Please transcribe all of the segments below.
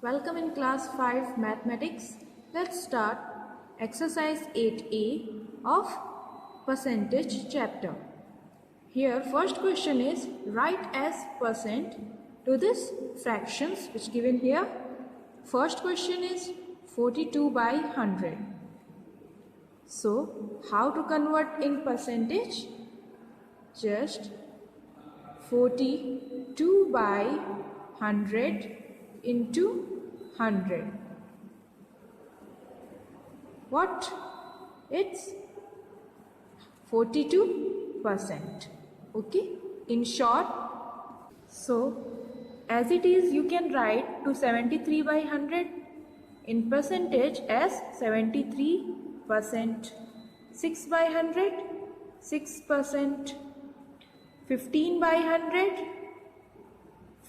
Welcome in class 5 mathematics. Let's start exercise 8a of percentage chapter. Here first question is write as percent to this fractions which given here. First question is 42 by 100. So how to convert in percentage? Just 42 by 100 into 100. What? It's 42%. Okay? In short, so as it is, you can write to 73 by 100 in percentage as 73%. 6 by 100, 6%. 15 by 100,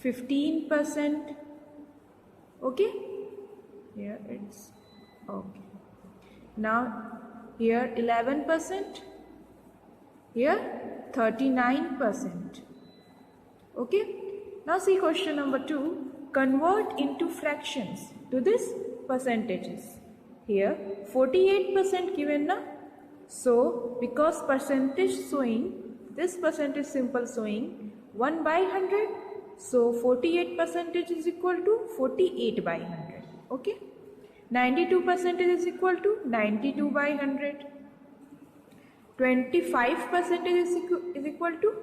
15%. Okay, here it's okay. Now here 11%, here 39%. Okay, now see question number 2. Convert into fractions to this percentages. Here 48% given na, so because percentage showing, this percentage simple showing 1 by 100. So 48% is equal to 48 by 100. Okay. 92% is equal to 92 by 100. 25% is equal to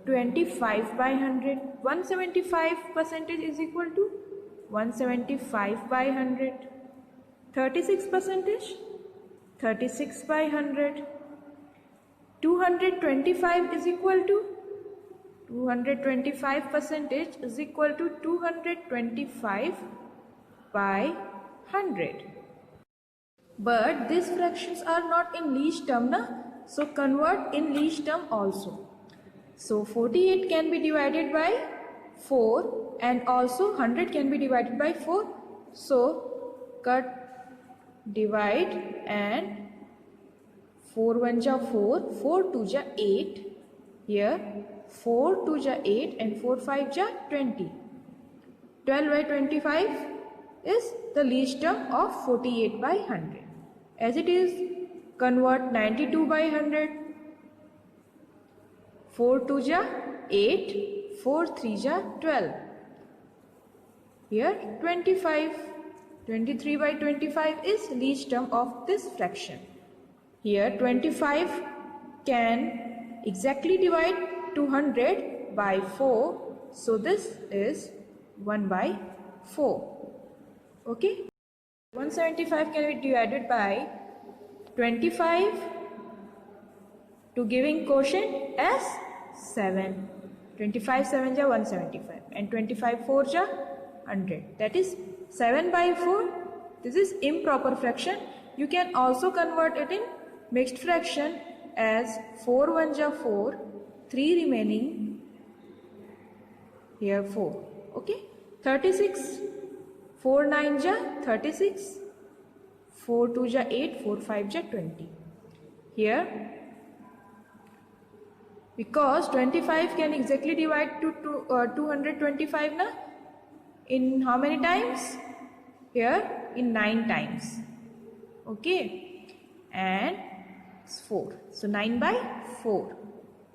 25 by 100. 175% is equal to 175 by 100. 36%, 36 by 100. 225 is equal to 225% is equal to 225 by 100. But these fractions are not in least term, na? So convert in least term also. So 48 can be divided by 4 and also 100 can be divided by 4. So cut, divide and 4 1 ja 4, 4 2 ja 8. Here 4 2 ja 8 and 4 5 ja 20. 12 by 25 is the least term of 48 by 100. As it is, convert 92 by 100. 4 2 ja 8, 4 3 ja 12. Here 25. 23 by 25 is least term of this fraction. Here 25 can exactly divide 200 by 4. So this is 1 by 4. Okay. 175 can be divided by 25 to giving quotient as 7. 25 7 ja 175 and 25 4 ja 100. That is 7 by 4. This is improper fraction. You can also convert it in mixed fraction as 4 1 ja 4, 3 remaining, here 4. Okay. 36, 4 9 ja 36, 4 2 ja 8, 4 5 ja 20. Here, because 25 can exactly divide to 225 na, in how many times? Here in 9 times. Okay, and 4. So 9 by 4.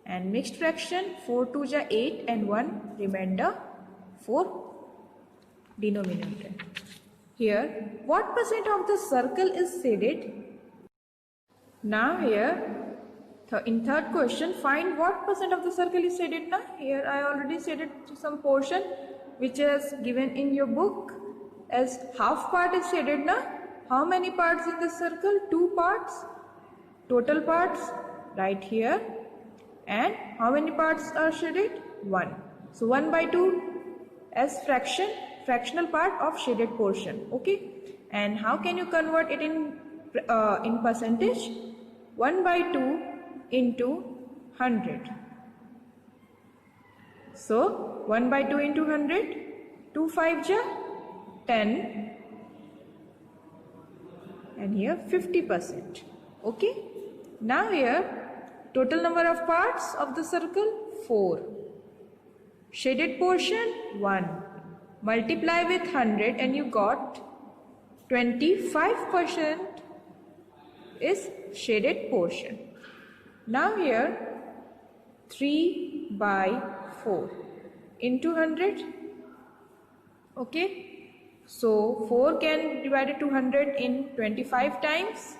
And mixed fraction 4 2 ja 8 and 1 remainder 4 denominator. Here what percent of the circle is shaded? Now here in third question, find what percent of the circle is shaded. Now here I already shaded some portion which is given in your book as half part is shaded. Now how many parts in the circle? 2 parts. Total parts right here. And how many parts are shaded? 1. So 1 by 2 as fractional part of shaded portion. Okay. And how can you convert it in percentage? 1 by 2 into 100. So 1 by 2 into 100. 2 5 ja 10. And here 50%. Okay. Now here total number of parts of the circle 4. Shaded portion 1. multiply with 100 and you got 25% is shaded portion. Now here 3 by 4 into 100. Okay. So 4 can divide it to 100 in 25 times.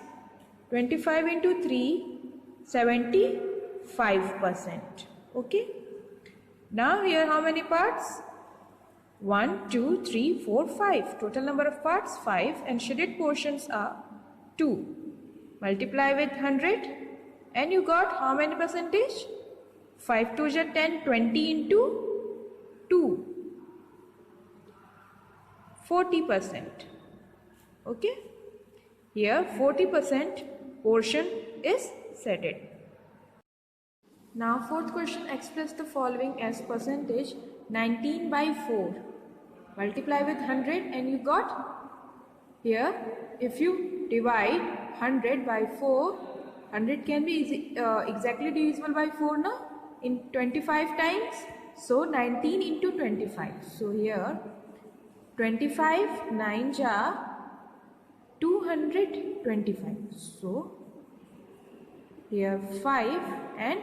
25 into 3, 75%. Okay. Now here how many parts? 1, 2, 3, 4, 5. Total number of parts 5 and shaded portions are 2. Multiply with 100 and you got how many percentage? 5 2 is 10, 20 into 2. 40%. Okay. Here 40% portion is shaded. Now fourth question, express the following as percentage. 19 by 4. Multiply with 100 and you got here, if you divide 100 by 4, 100 can be exactly divisible by 4 now in 25 times. So 19 into 25. So here 25 9 ja 225. So here 5 and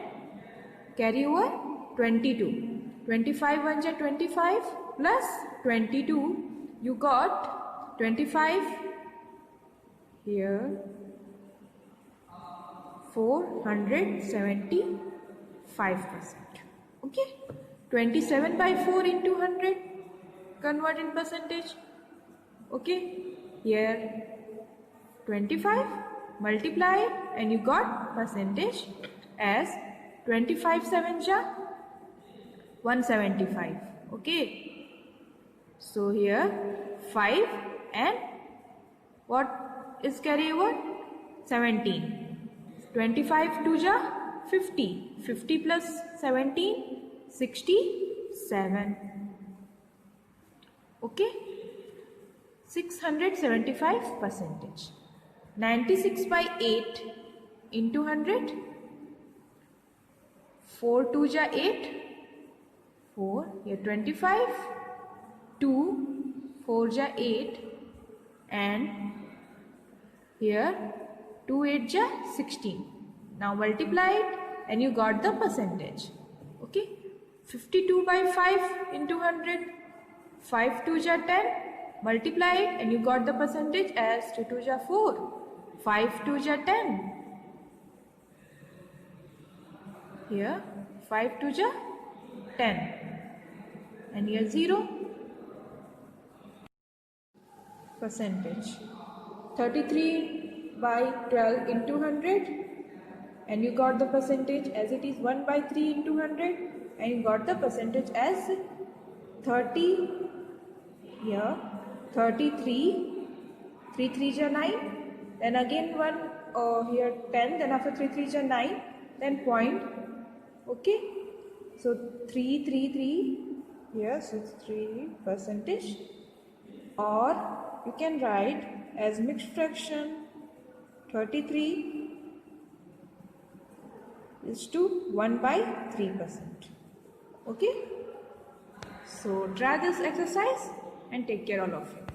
carry over 22. 25 1 ja 25 plus 22. You got 25 here 475%. Okay. 27 by 4 into 100. Convert in percentage. Okay. Here 25. Multiply and you got percentage as 25 7 ja 175. Okay. So here 5 and what is carry over? 17. 25 2 ja 50. 50 plus 17, 67. Okay. 675%. 96 by 8 into 100. 4 2 ja 8. 4. Here 25. 2. 4 ja 8. And here 2 8 ja 16. Now multiply it and you got the percentage. Okay. 52 by 5 into 100. 5 2 ja 10. Multiply it and you got the percentage as 2 2 ja 4. 5 2 ja 10. Here 5 2 ja 10. And here 0. Percentage. 33 by 12 into 100 and you got the percentage as it is 1 by 3 into 100 and you got the percentage as 30. Here 33. 3 3 ja 9. Then again 1 here 10. Then after 3 3 ja 9. Then point. Okay. So 3 3 3. Here 63 percentage. Or you can write as mixed fraction 33 is to 1 by 3%. Okay. So try this exercise and take care all of you.